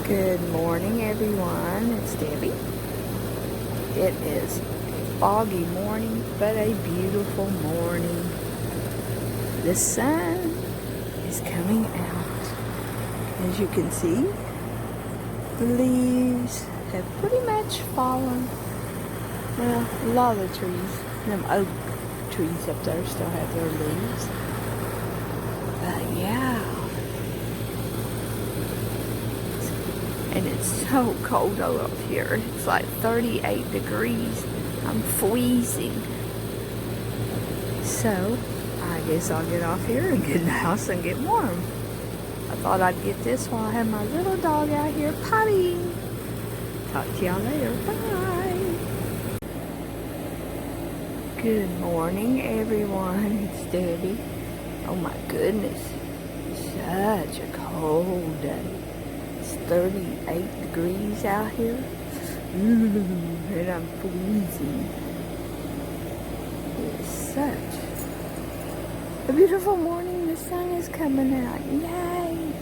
Good morning, everyone. It's Debbie. It is a foggy morning, but a beautiful morning. The sun is coming out. As you can see, the leaves have pretty much fallen. Well, a lot of the trees, them oak trees up there still have their leaves. But yeah. And it's so cold up here. It's like 38 degrees. I'm freezing. So, I guess I'll get off here and get in the house and get warm. I thought I'd get this while I have my little dog out here pottying. Talk to y'all later. Bye. Good morning, everyone. It's Debbie. Oh my goodness. Such a cold day. 38 degrees out here. And I'm freezing. It's such a beautiful morning. The sun is coming out. Yay!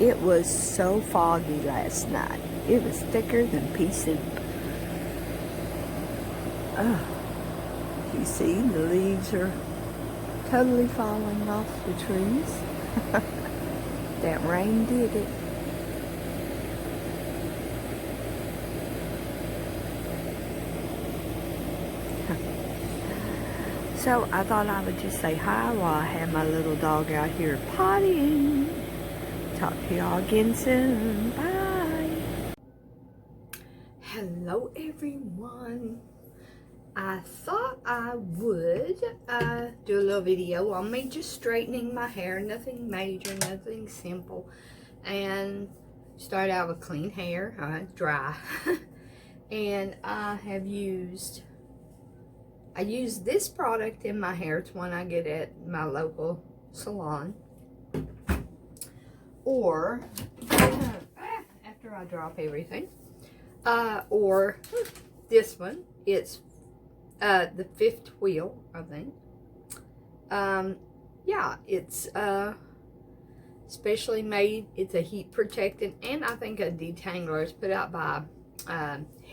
It was so foggy last night. It was thicker than pea soup. Oh, you see, the leaves are totally falling off the trees. That rain did it. So I thought I would just say hi while I have my little dog out here pottying. Talk to y'all again soon. Bye. Hello, everyone. I thought I would do a little video on me just straightening my hair. Nothing major, nothing simple. And start out with clean hair, dry. And I use this product in my hair. It's one I get at my local salon. Or, after I drop everything, or this one. It's the Fifth Wheel, I think. Yeah, it's specially made. It's a heat protectant and I think a detangler. It's put out by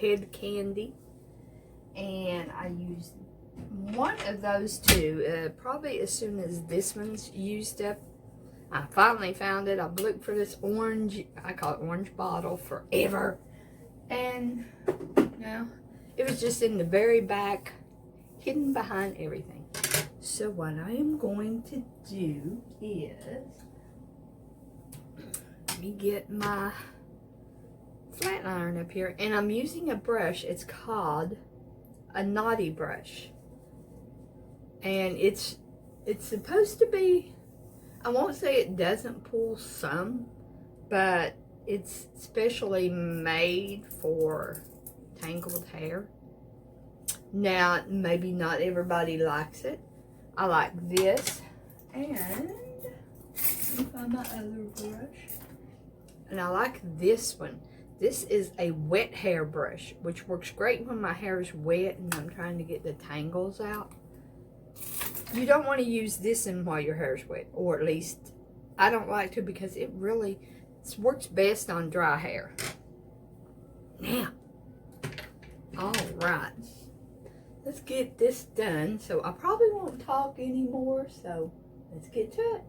Head Candy. And I used one of those two, probably as soon as this one's used up. I finally found it. I've looked for this orange, I call it orange bottle, forever. And now it was just in the very back, hidden behind everything. So what I am going to do is, let me get my flat iron up here. And I'm using a brush. It's called a knotty brush. And it's supposed to be, I won't say it doesn't pull some, but it's specially made for tangled hair. Now, maybe not everybody likes it. I like this. And let me find my other brush. And I like this one. This is a wet hair brush, which works great when my hair is wet and I'm trying to get the tangles out. You don't want to use this in while your hair is wet, or at least I don't like to, because it works best on dry hair. Now, all right, let's get this done. So I probably won't talk anymore, so let's get to it.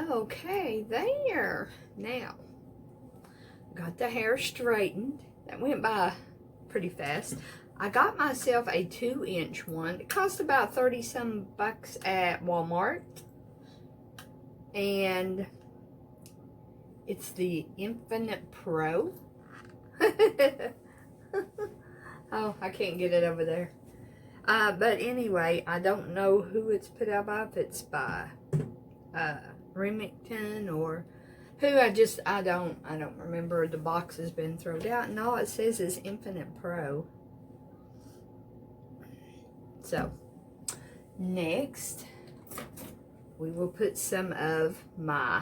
Okay, there. Now, got the hair straightened. That went by pretty fast. I got myself a 2-inch one. It cost about 30 some bucks at Walmart. And it's the Infinite Pro. Oh, I can't get it over there. But anyway, I don't know who it's put out by. If it's by Remington or who. I don't remember. The box has been thrown out, and all it says is Infinite Pro. So next, we will put some of my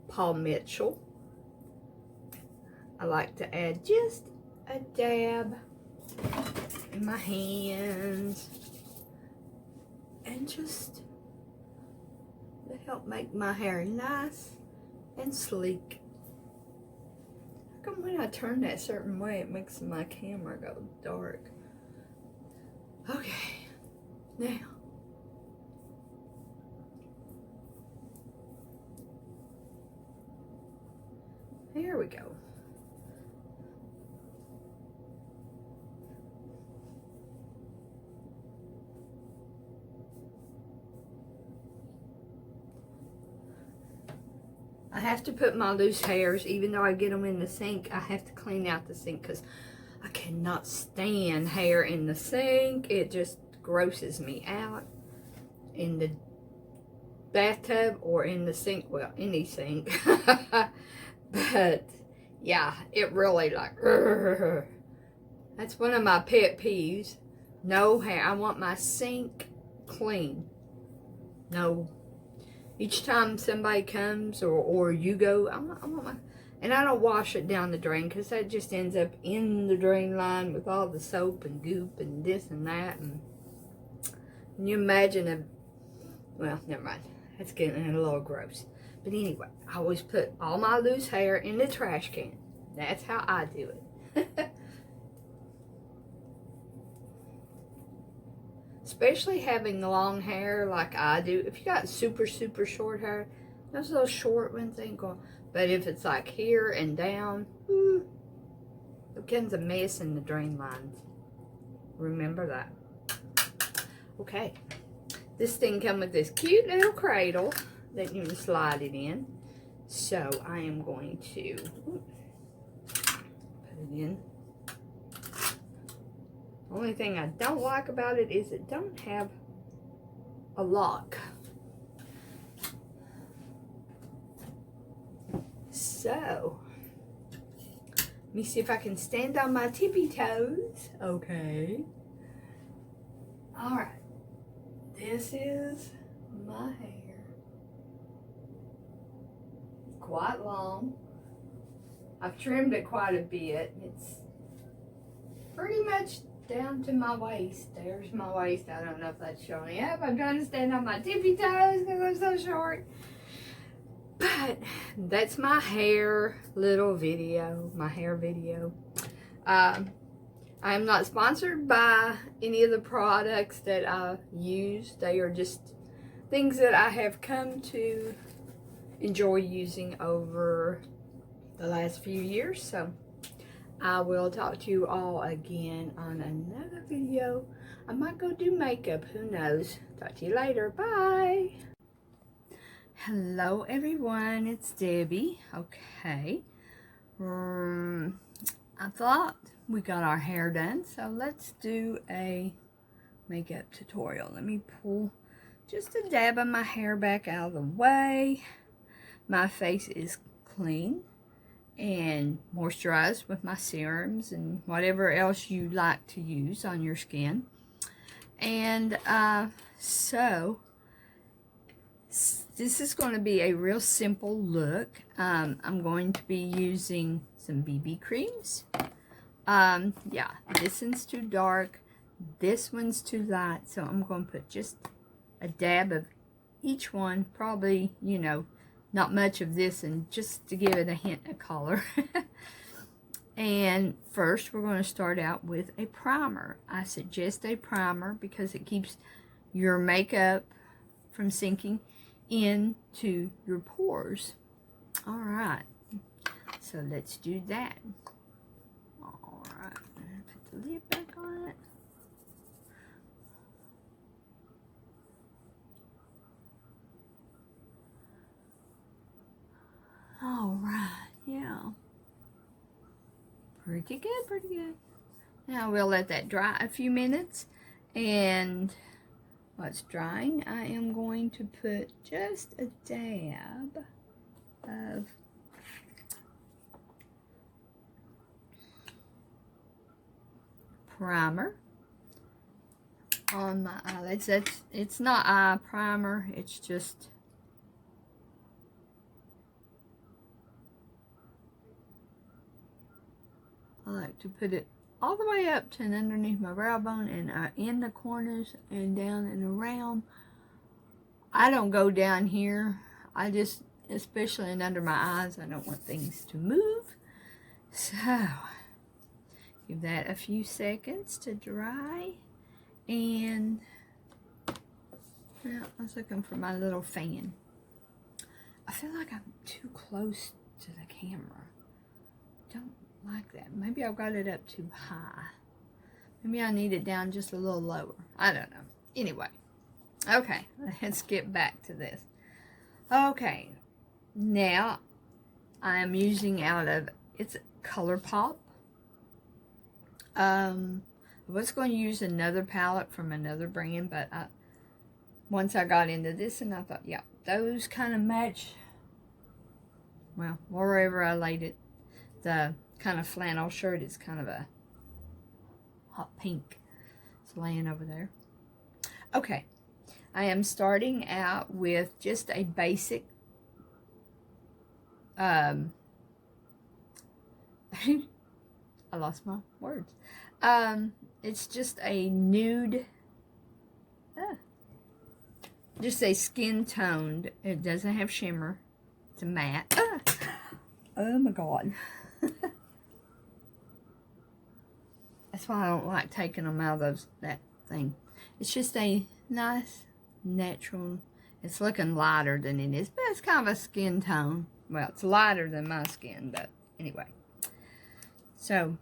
Paul Mitchell. I like to add just a dab in my hands, and just to help make my hair nice and sleek. How come when I turn that certain way, it makes my camera go dark? Okay, now here we go. I have to put my loose hairs, even though I get them in the sink, I have to clean out the sink because I cannot stand hair in the sink. It just grosses me out. In the bathtub or in the sink, well, any sink. But yeah, it really like, that's one of my pet peeves. No hair. I want my sink clean. No. Each time somebody comes or you go, I want my, and I don't wash it down the drain because that just ends up in the drain line with all the soap and goop and this and that. And can you imagine well, never mind. That's getting a little gross. But anyway, I always put all my loose hair in the trash can. That's how I do it. Especially having long hair like I do. If you got super, super short hair, those little short ones ain't going. But if it's like here and down, it becomes a mess in the drain lines. Remember that. Okay. This thing comes with this cute little cradle that you can slide it in. So I am going to put it in. Only thing I don't like about it is it don't have a lock. So, let me see if I can stand on my tippy toes. Okay. Alright. This is my hair. Quite long. I've trimmed it quite a bit. It's pretty much down to my waist. There's my waist. I don't know if that's showing up. I'm trying to stand on my tippy toes because I'm so short. But that's my hair little video. My hair video. I am not sponsored by any of the products that I use. They are just things that I have come to enjoy using over the last few years. So I will talk to you all again on another video. I might go do makeup. Who knows? Talk to you later. Bye. Hello, everyone. It's Debbie. Okay. I thought we got our hair done, so let's do a makeup tutorial. Let me pull just a dab of my hair back out of the way. My face is clean and moisturized with my serums and whatever else you like to use on your skin. And so this is going to be a real simple look. I'm going to be using some BB creams. Yeah, this one's too dark, this one's too light, so I'm going to put just a dab of each one, probably, you know, not much of this, and just to give it a hint of color. And first we're going to start out with a primer. I suggest a primer because it keeps your makeup from sinking into your pores. All right, so let's do that. All right, put the lid back on it. All right, yeah. Pretty good, pretty good. Now we'll let that dry a few minutes, and while it's drying, I am going to put just a dab of primer on my eyelids. It's not eye primer, it's just I like to put it all the way up to and underneath my brow bone and in the corners and down and around. I don't go down here. I just, especially and under my eyes, I don't want things to move. So, give that a few seconds to dry. And, well, I was looking for my little fan. I feel like I'm too close to the camera. Don't like that. Maybe I've got it up too high. Maybe I need it down just a little lower. I don't know. Anyway. Okay, let's get back to this. Okay, now I'm using out of, it's ColourPop. I was going to use another palette from another brand, but once I got into this and I thought, yeah, those kind of match, well, wherever I laid it. The kind of flannel shirt is kind of a hot pink. It's laying over there. Okay, I am starting out with just a basic I lost my words. It's just a nude, just a skin toned. It doesn't have shimmer. It's a matte. Oh my God. That's why I don't like taking them out of that thing. It's just a nice, natural, it's looking lighter than it is, but it's kind of a skin tone. Well, it's lighter than my skin, but anyway. So,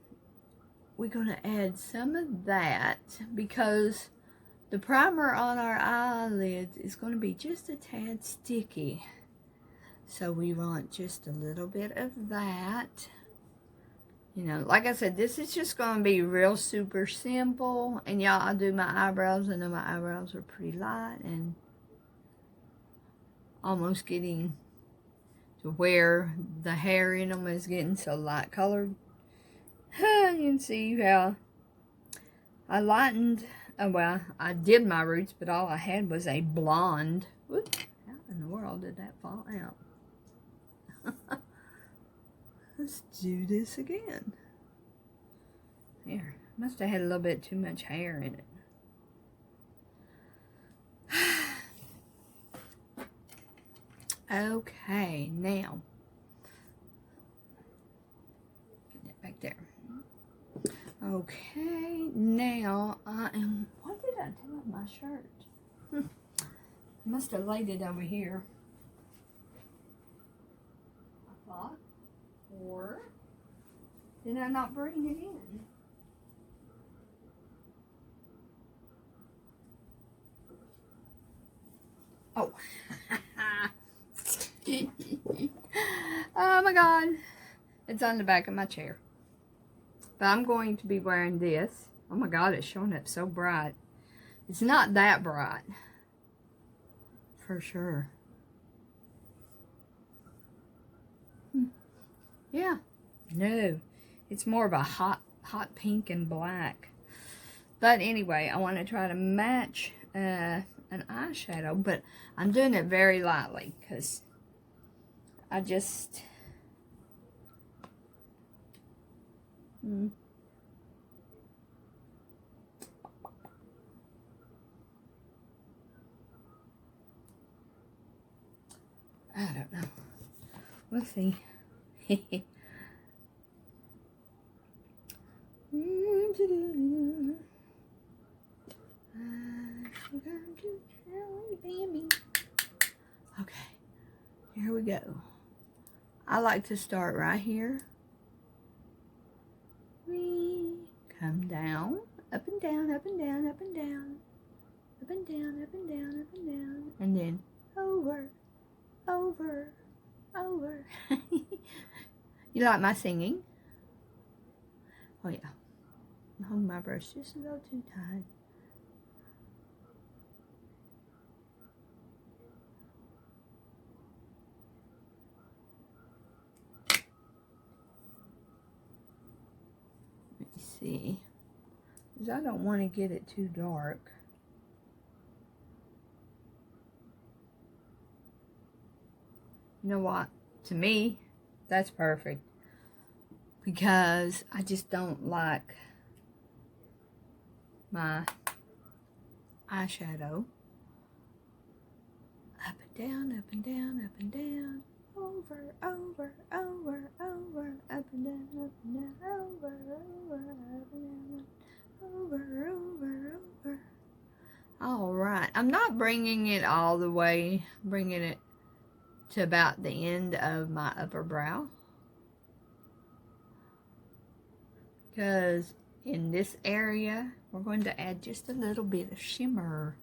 we're going to add some of that because the primer on our eyelids is going to be just a tad sticky. So we want just a little bit of that. You know, like I said, this is just going to be real super simple. And y'all, I do my eyebrows. I know my eyebrows are pretty light and almost getting to where the hair in them is getting so light colored. You can see how I lightened, well, I did my roots, but all I had was a blonde. Whoop, how in the world did that fall out? Let's do this again. Here, must have had a little bit too much hair in it. Okay, now, get that back there. Okay, now I am, what did I do with my shirt? Must have laid it over here. I thought. Or did I not bring it in? Oh. Oh my God. It's on the back of my chair. But I'm going to be wearing this. Oh my God, it's showing up so bright. It's not that bright. For sure. Yeah. No. It's more of a hot pink and black. But anyway, I want to try to match an eyeshadow. But I'm doing it very lightly because I just... I don't know. We'll see. I forgot to tell you, baby. Okay, here we go. I like to start right here. We come down, up and down, up and down, up and down, up and down, up and down, up and down, and then over, over, over. You like my singing? Oh yeah. I'm holding my brush just a little too tight. Let me see. Because I don't want to get it too dark. You know what? To me, that's perfect. Because I just don't like my eyeshadow. Up and down, up and down, up and down. Over, over, over, over. Up and down, over, over, up and down. Over, over, over. All right. I'm not bringing it all the way. I'm bringing it to about the end of my upper brow. Because in this area, we're going to add just a little bit of shimmer.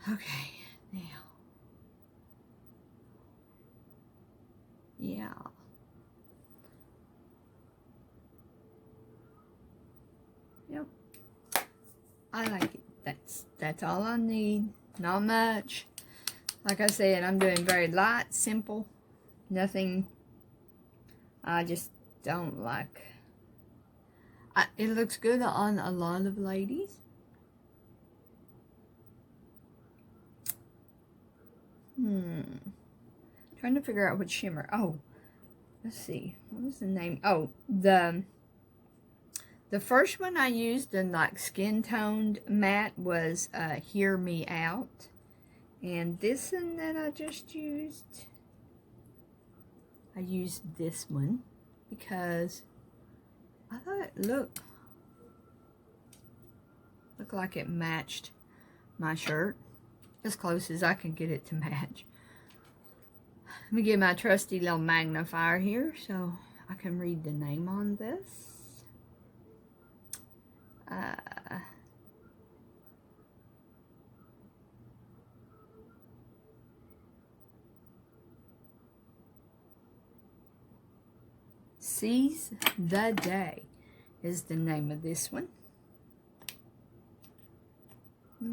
Okay, now. Yeah. Yep. I like it. That's all I need. Not much. Like I said, I'm doing very light, simple. Nothing. I just don't like. It looks good on a lot of ladies. Trying to figure out what shimmer. Oh, let's see. What was the name? Oh, the first one I used in like skin toned matte was Hear Me Out. And this one that I just used, I used this one because I thought it looked like it matched my shirt as close as I can get it to match. Let me get my trusty little magnifier here so I can read the name on this. Seize the Day is the name of this one.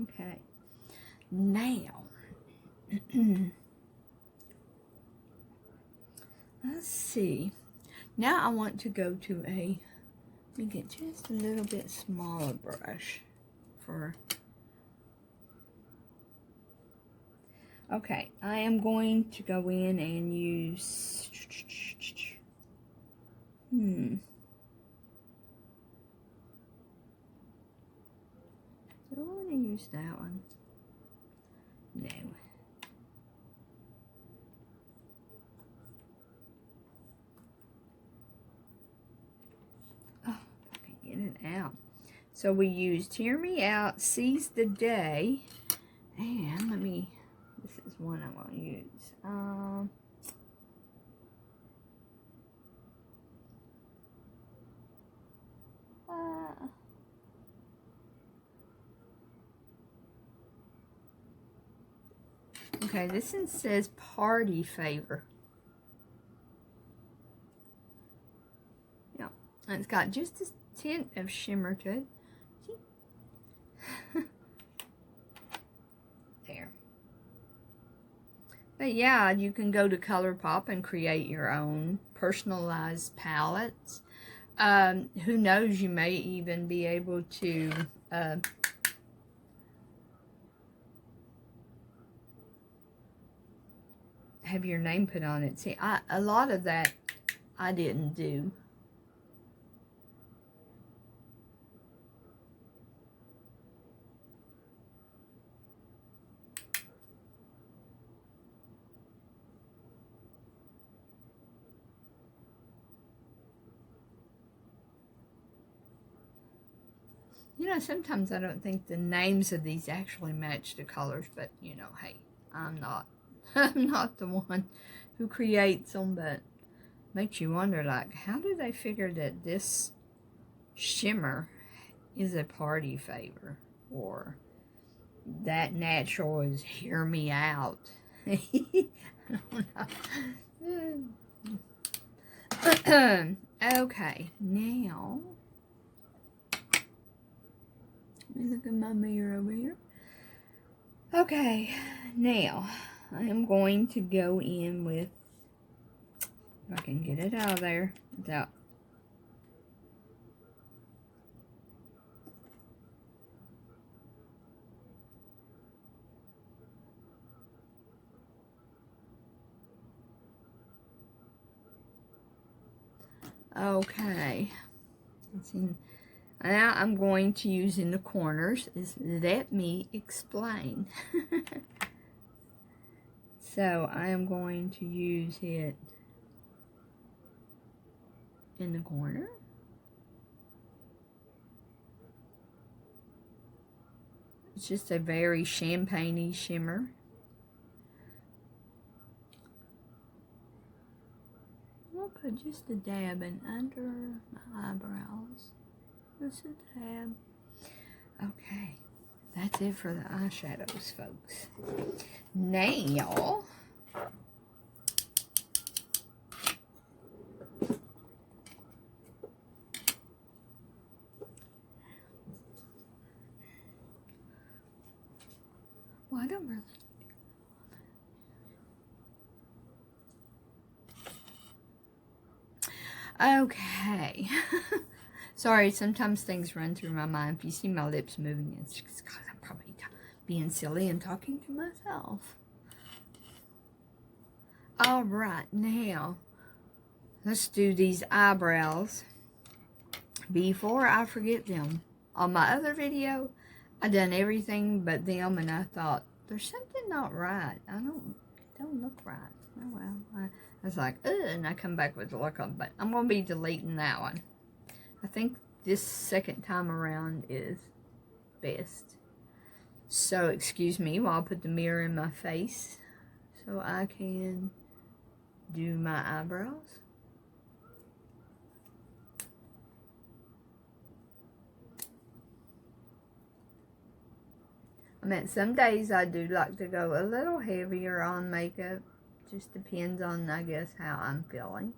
Okay. Now, let's see. Now I want to go to let me get just a little bit smaller brush for, okay, I am going to go in and use, do I want to use that one? No. Oh, I can get it out. So we used Hear Me Out, Seize the Day, and this is one I'm going to use. Okay, this one says Party Favor. Yeah, and it's got just a tint of shimmer to it. There. But yeah, you can go to ColourPop and create your own personalized palettes. Who knows, you may even be able to have your name put on it. See, a lot of that I didn't do. You know, sometimes I don't think the names of these actually match the colors, but, you know, hey, I'm not I'm not the one who creates them, but makes you wonder, like, how do they figure that this shimmer is a party favor? Or that natural is hear me out. I don't know. Okay, now let me look at my mirror over here. Okay, now I am going to go in with, if I can get it out of there without. Okay, now I'm going to use in the corners is Let Me Explain. So I am going to use it in the corner. It's just a very champagne-y shimmer. I'll put just a dab in under my eyebrows. Just a dab. Okay, that's it for the eyeshadows, folks. Now, well, I don't really. Okay. Sorry, sometimes things run through my mind. If you see my lips moving, it's just because I'm probably being silly and talking to myself. All right, now let's do these eyebrows before I forget them. On my other video, I done everything but them, and I thought there's something not right. It don't look right. Oh well. I was like, ugh, and I come back with the look on, but I'm gonna be deleting that one. I think this second time around is best. So excuse me while I put the mirror in my face so I can do my eyebrows. I mean, some days I do like to go a little heavier on makeup. Just depends on, I guess, how I'm feeling.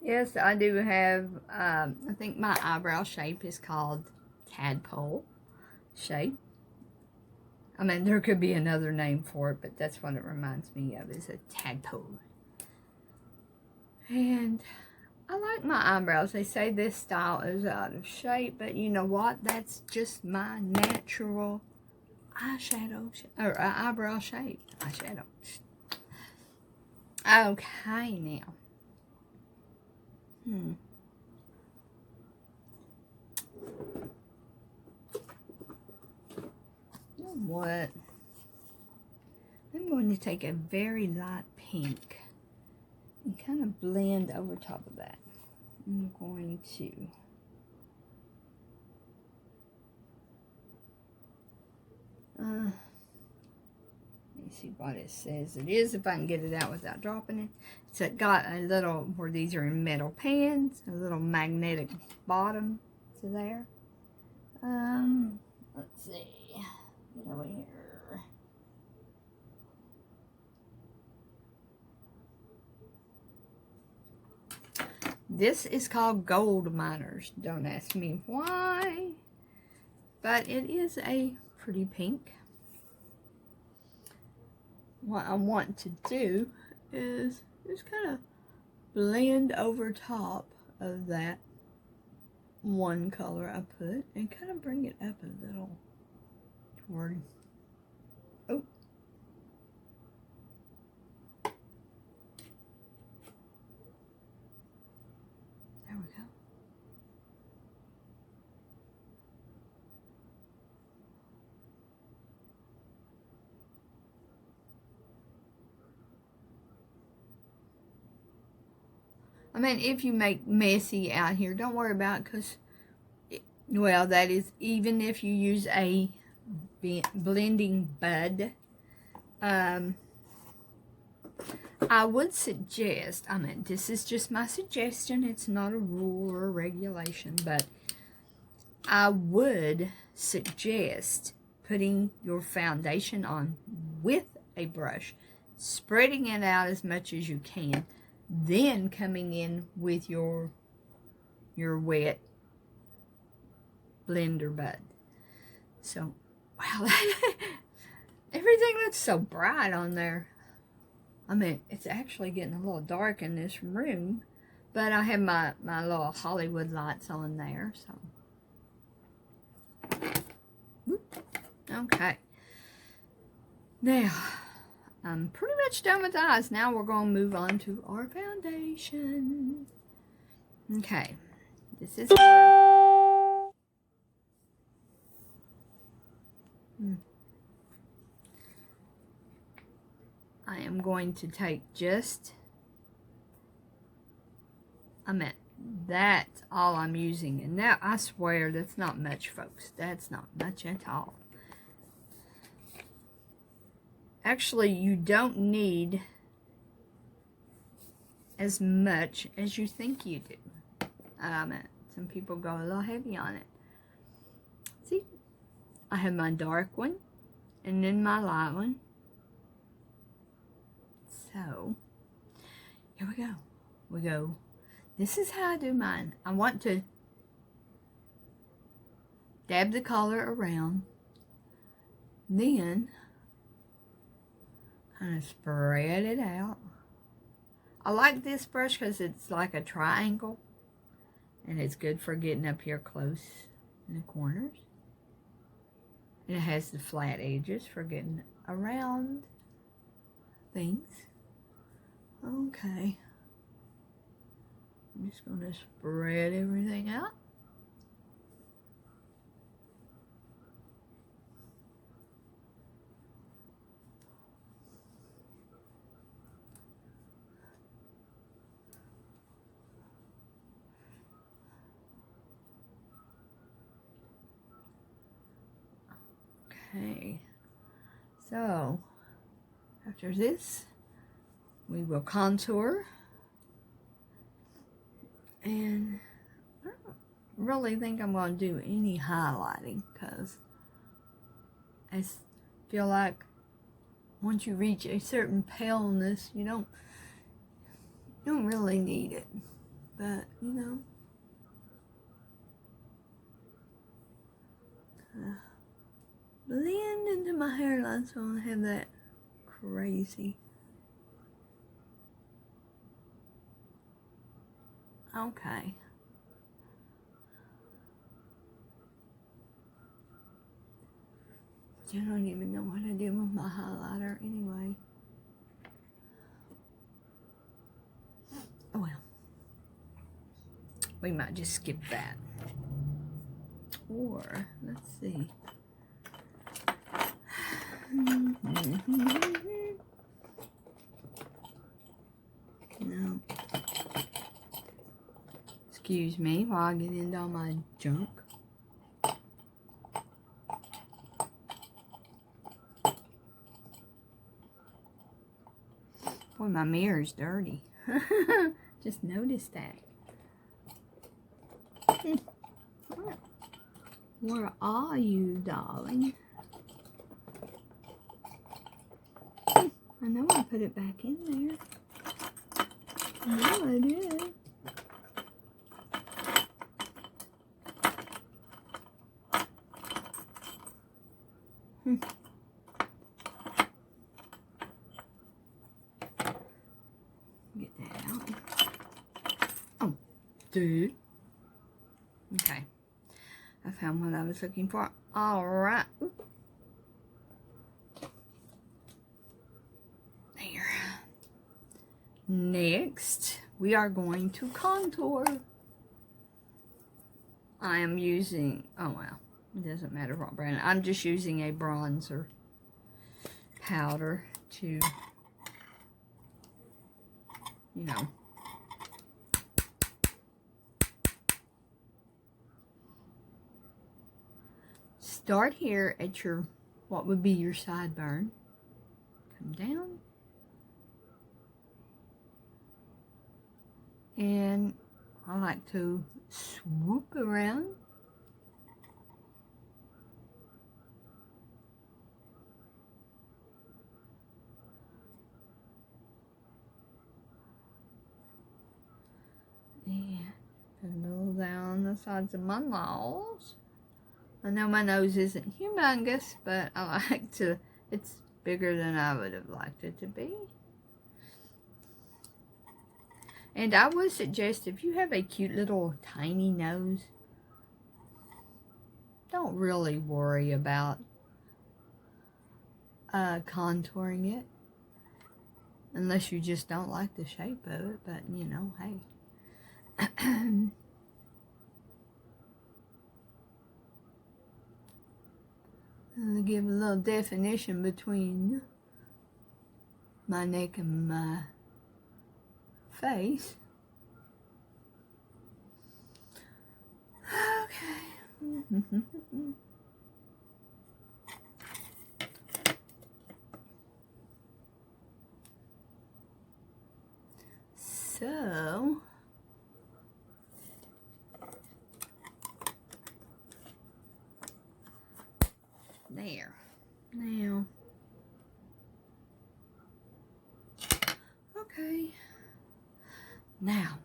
Yes, I do have, I think my eyebrow shape is called tadpole shape. I mean, there could be another name for it, but that's what it reminds me of, is a tadpole. And I like my eyebrows. They say this style is out of shape, but you know what? That's just my natural eyeshadow, or eyebrow shape. Eyeshadow. Okay, now. You know what? I'm going to take a very light pink and kind of blend over top of that. I'm going to let me see what it says it is, if I can get it out without dropping it. It's got a little, where these are in metal pans, a little magnetic bottom to there. Let's see. Get over here. This is called Gold Miners. Don't ask me why, but it is a pretty pink. What I want to do is just kind of blend over top of that one color I put and kind of bring it up a little toward, oh, there we go. I mean, if you make messy out here, don't worry about it, because, well, that is, even if you use a blending bud, I would suggest, I mean, this is just my suggestion, it's not a rule or a regulation, but I would suggest putting your foundation on with a brush, spreading it out as much as you can, then coming in with your wet blender bud. So, wow, everything looks so bright on there. I mean, it's actually getting a little dark in this room, but I have my little Hollywood lights on there, so. Whoop. Okay. Now, I'm pretty much done with the eyes. Now we're going to move on to our foundation. Okay. This is where I am going to take just, that's all I'm using. And that, I swear, that's not much, folks. That's not much at all. Actually, you don't need as much as you think you do. Some people go a little heavy on it. See, I have my dark one and then my light one. So, here we go. We go. This is how I do mine. I want to dab the color around, then kind of spread it out. I like this brush because it's like a triangle, and it's good for getting up here close in the corners. And it has the flat edges for getting around things. Okay. I'm just going to spread everything out. Okay, so after this, we will contour, and I don't really think I'm going to do any highlighting, because I feel like once you reach a certain paleness, you don't really need it, but you know. Blend into my hairline so I don't have that crazy. Okay. I don't even know what I do with my highlighter anyway. Oh well. We might just skip that. Or, let's see. No. Excuse me while I get into all my junk. Boy, my mirror's dirty. Just noticed that. Where are you, darling? I know I put it back in there. I know I did. dude. Okay. I found what I was looking for. Alright. There. Next, we are going to contour. I am using, oh well, it doesn't matter what brand. I'm just using a bronzer powder to, you know, start here at your, what would be your sideburn. Come down. And I like to swoop around. And put a little down the sides of my nose. I know my nose isn't humongous, but I like to, it's bigger than I would have liked it to be. And I would suggest if you have a cute little tiny nose, don't really worry about contouring it. Unless you just don't like the shape of it, but you know, hey. I'll give a little definition between my neck and my face. Okay. So, there. Now, okay. Now,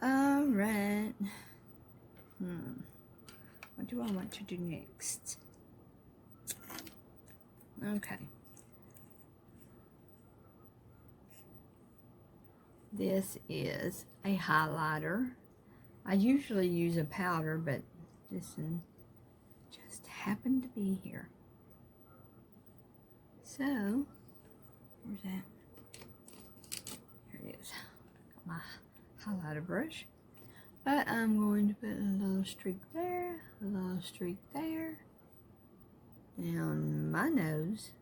all right. What do I want to do next? Okay. This is a highlighter. I usually use a powder, but this one just happened to be here. So, where's that? Here it is. Got my highlighter brush. But I'm going to put a little streak there, a little streak there, down my nose.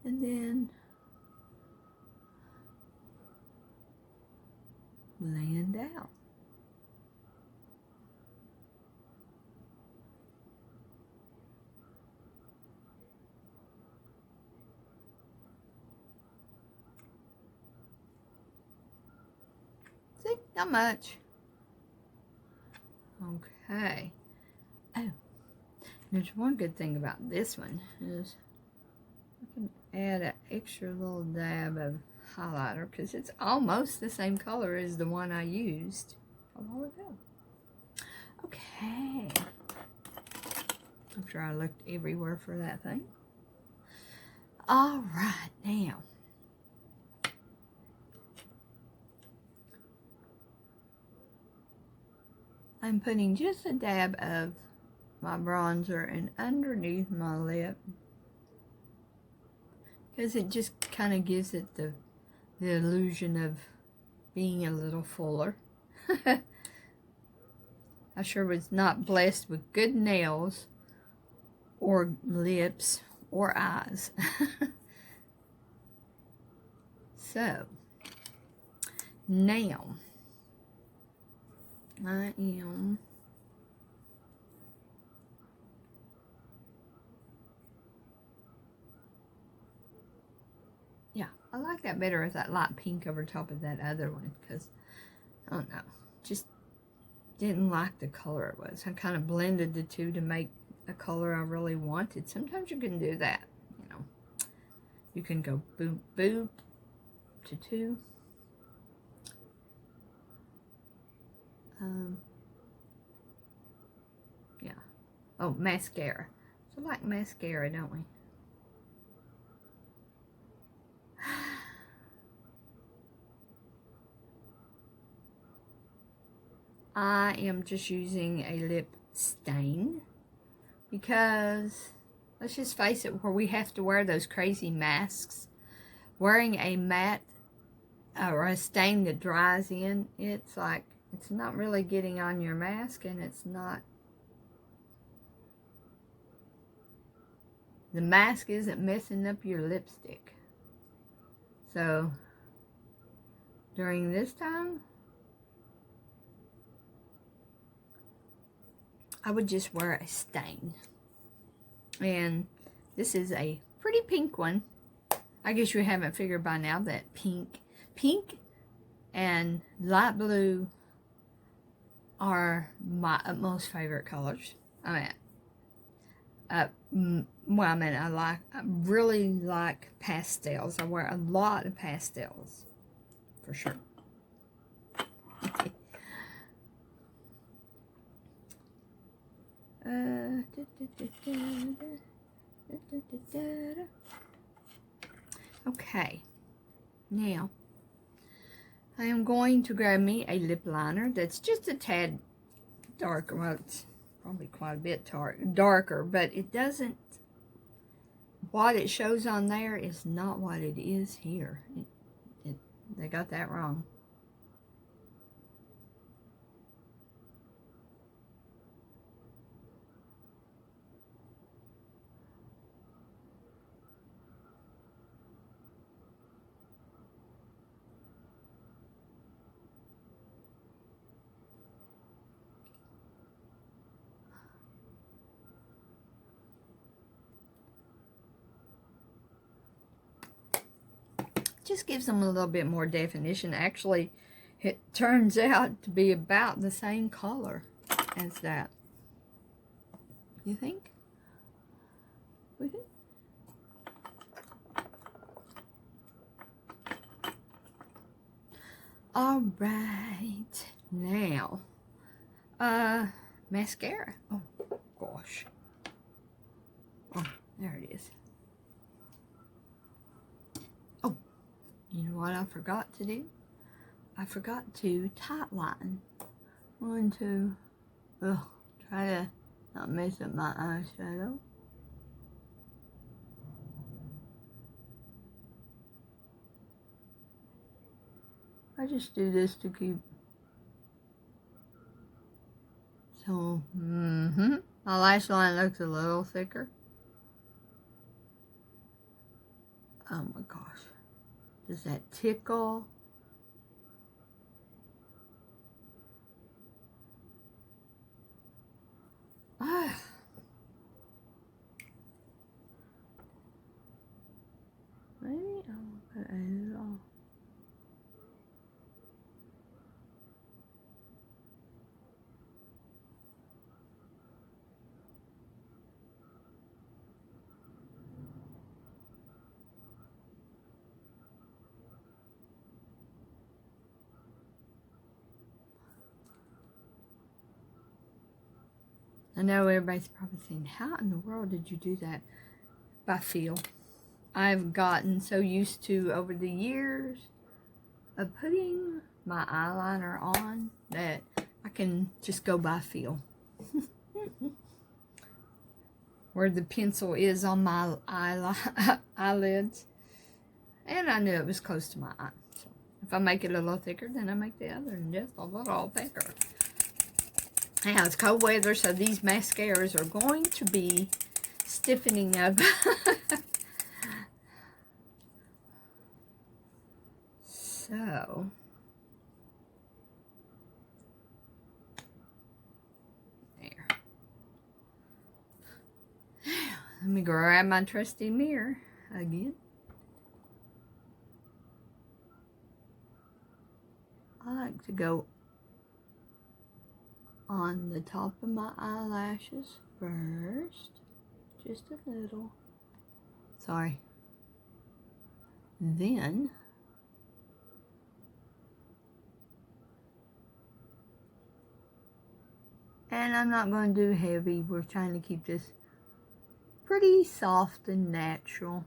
And then blend out. See, not much. Okay. Oh, there's one good thing about this one is I can add an extra little dab of highlighter because it's almost the same color as the one I used a while ago. Okay. After I looked everywhere for that thing. All right, now. I'm putting just a dab of my bronzer and underneath my lip because it just kind of gives it the illusion of being a little fuller. I sure was not blessed with good nails or lips or eyes. So, now I am I like that better with that light pink over top of that other one because, I don't know, just didn't like the color it was. I kind of blended the two to make a color I really wanted. Sometimes you can do that, you know. You can go boop, boop to two. Yeah. Oh, mascara. So like mascara, don't we? I am just using a lip stain because let's just face it, where we have to wear those crazy masks, wearing a matte or a stain that dries in, it's like, it's not really getting on your mask, and it's not, the mask isn't messing up your lipstick. So during this time, I would just wear a stain. And this is a pretty pink one. I guess you haven't figured by now that pink and light blue are my utmost favorite colors. I really like pastels. I wear a lot of pastels, for sure. Okay, now I am going to grab me a lip liner that's just a tad darker. Well, it's probably quite a bit darker, but it doesn't, what it shows on there is not what it is here. They got that wrong. Just gives them a little bit more definition. Actually, it turns out to be about the same color as that. You think? All right, now, mascara. Oh gosh. Oh, there it is. Oh, you know what I forgot to do? I forgot to tightline. One, two. Ugh, try to not mess up my eyeshadow. I just do this to keep. So, my lash line looks a little thicker. Oh my gosh. Does that tickle? Ah. Maybe I'll put a little. I know everybody's probably saying, how in the world did you do that? By feel. I've gotten so used to, over the years of putting my eyeliner on, that I can just go by feel. Where the pencil is on my eyelids. And I knew it was close to my eye. So if I make it a little thicker, then I make the other just a little thicker. Now, it's cold weather, so these mascaras are going to be stiffening up. So, there. Let me grab my trusty mirror again. I like to go on the top of my eyelashes first, just a little. Sorry. Then And I'm not going to do heavy. We're trying to keep this pretty soft and natural.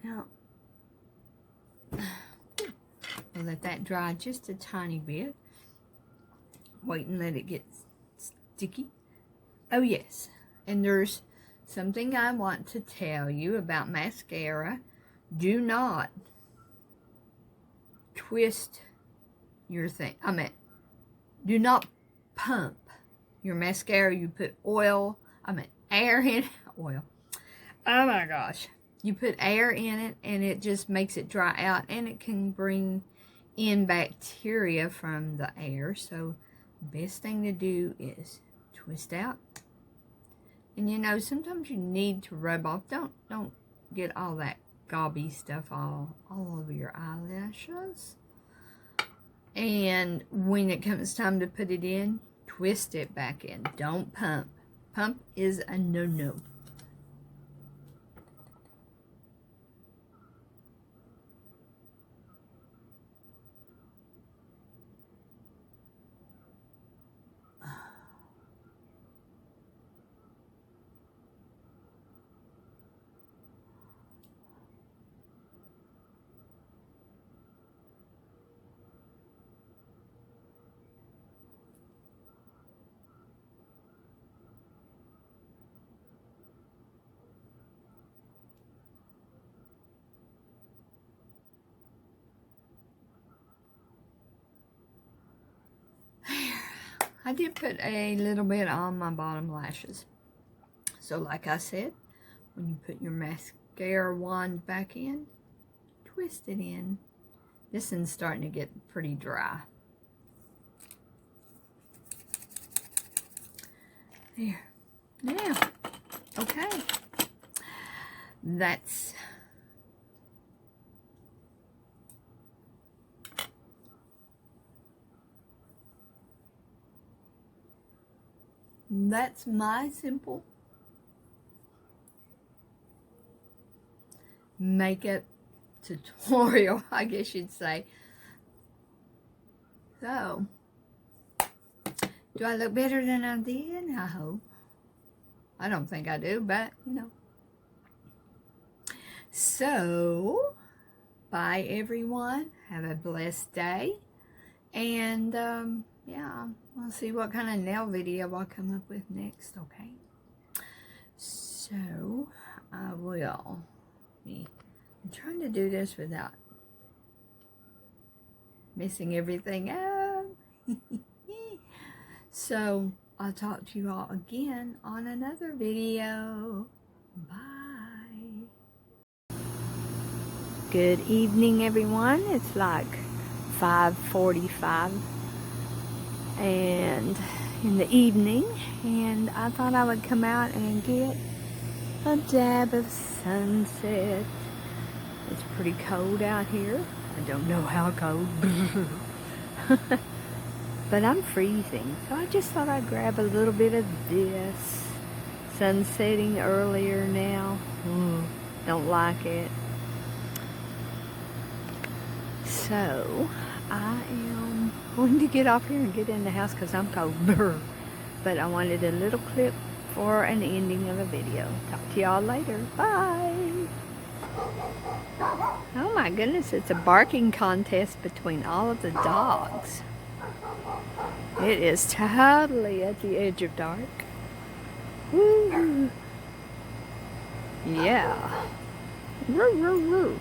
Now, we'll let that dry just a tiny bit. Wait and let it get sticky. Oh yes, and there's something I want to tell you about mascara. Do not twist your thing. Do not pump your mascara. You put air in oil. Oh my gosh. You put air in it and it just makes it dry out, and it can bring in bacteria from the air. So the best thing to do is twist out. And you know, sometimes you need to rub off. Don't get all that gobby stuff all over your eyelashes. And when it comes time to put it in, twist it back in. Don't pump. Pump is a no-no. I did put a little bit on my bottom lashes. So like I said, when you put your mascara wand back in, twist it in. This one's starting to get pretty dry. There. Now, okay. That's my simple makeup tutorial, I guess you'd say. So, do I look better than I did? I hope. I don't think I do, but, you know. So, bye everyone. Have a blessed day. And, yeah, we'll see what kind of nail video I'll come up with next, okay? So, I will. I'm trying to do this without messing everything up. So, I'll talk to you all again on another video. Bye. Good evening, everyone. It's like 5:45 and in the evening, and I thought I would come out and get a dab of sunset. It's pretty cold out here. I don't know how cold. But I'm freezing, so I just thought I'd grab a little bit of this. Sun setting earlier now. Don't like it. So, I am going to get off here and get in the house because I'm cold. But I wanted a little clip for an ending of a video. Talk to y'all later. Bye. Oh my goodness, it's a barking contest between all of the dogs. It is totally at the edge of dark. Woo. Yeah. Woo, woo, woo.